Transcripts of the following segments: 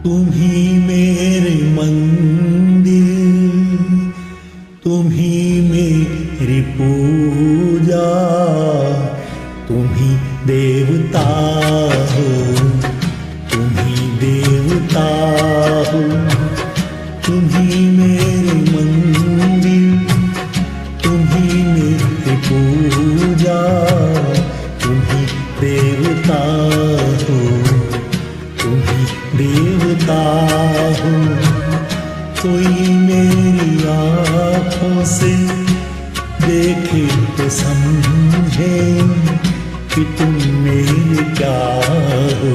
तुम ही मेरे मंदिर, तुम ही मेरी पूजा, तुम ही देवता हो, तुम ही देवता हो। तुम ही मेरे मंदिर, तुम ही मेरी पूजा, तुम ही देवता हो, तुम ही देवता हो। कोई मेरी आँखों से देखे तो समझे कि तुम मेरे क्या हो,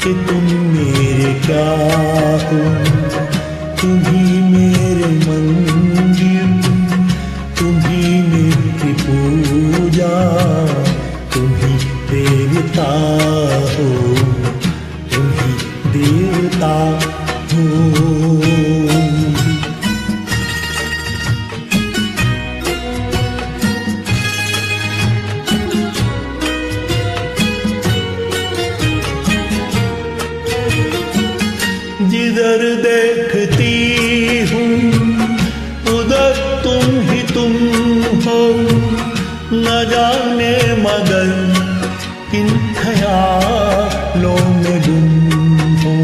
कि तुम मेरे क्या हो। तुम ही मेरे मंदिर, तुम ही मेरी पूजा, तुम ही देवता हो, तुम ही देवता हो। जिधर देखती हूँ उधर तुम ही तुम हो, न जाने मगर किन ख्यालों में गुम हो।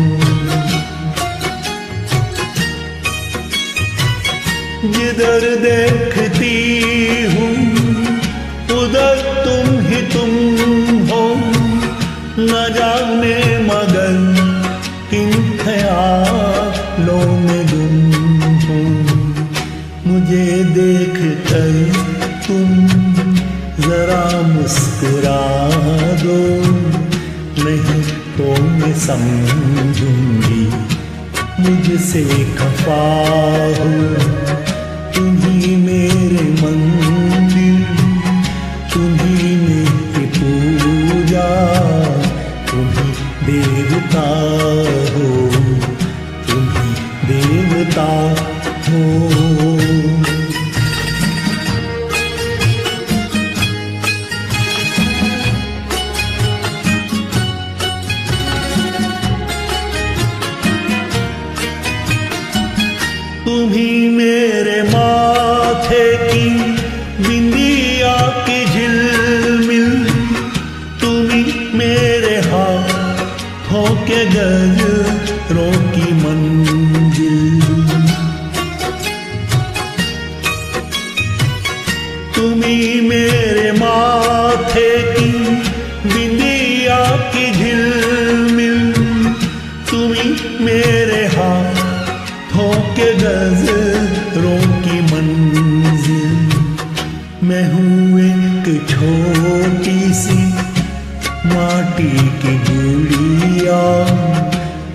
जिधर देखती हूँ उधर तुम ही तुम हो, न जाने मगर किन ख्यालों में गुम हूँ। मुझे देख कर तुम जरा मुस्कुरा दो, नहीं तो मैं समझूंगी मुझसे खफा हो। तुम ही मेरे मंदिर, तुम ही मेरी पूजा, तुम ही देवता हो, तुम ही देवता हो। तुम ही मेरे माथे की बिंदिया की झिलमिल, तुम ही मेरे हाथों के गजरों की मंजिल। तुम ही मेरे माथे की बिंदिया की झिलमिल, तुम ही मेरे हाथों के गजरों की मंजिल। मैं हूँ एक छोटी सी माटी की गुड़िया,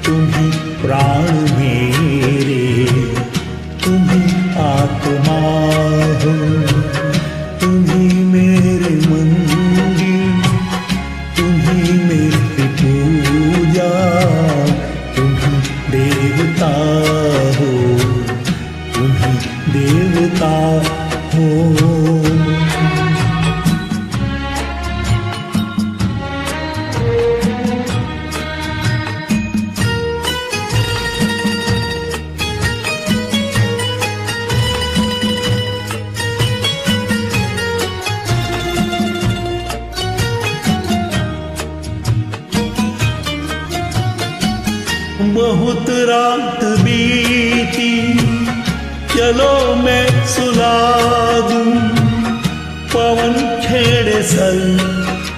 तुम ही प्राण मेरे, तुम ही आत्मा हो। तुम ही मेरे मंदिर, तुम ही मेरी पूजा, तुम ही देवता हो, तुम ही देवता हो। बहुत रात बीती, चलो मैं सुला दूं, पवन छेड़े सर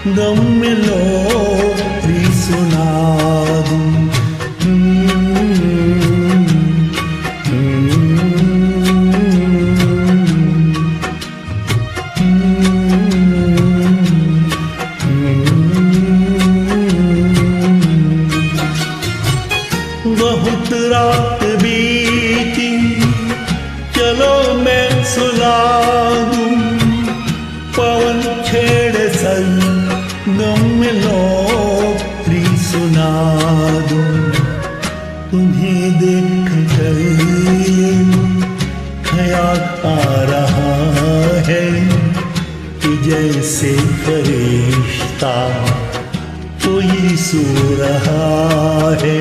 दम में लोरी सुना दूं। बहुत रात बीती, चलो मैं सुला दूं, पवन छेड़े सर गम में लोरी सुना दूं। तुम्हें देख कर ख्याल आ रहा है कि जैसे फरिश्ता कोई सो रहा है।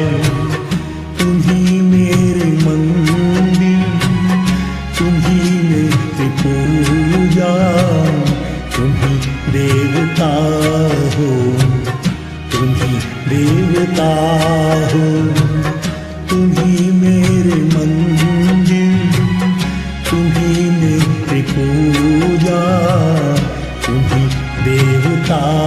हो, तुम ही देवता हो, तुम ही मेरे मंदिर, तुम ही नित्य पूजा, तुम ही देवता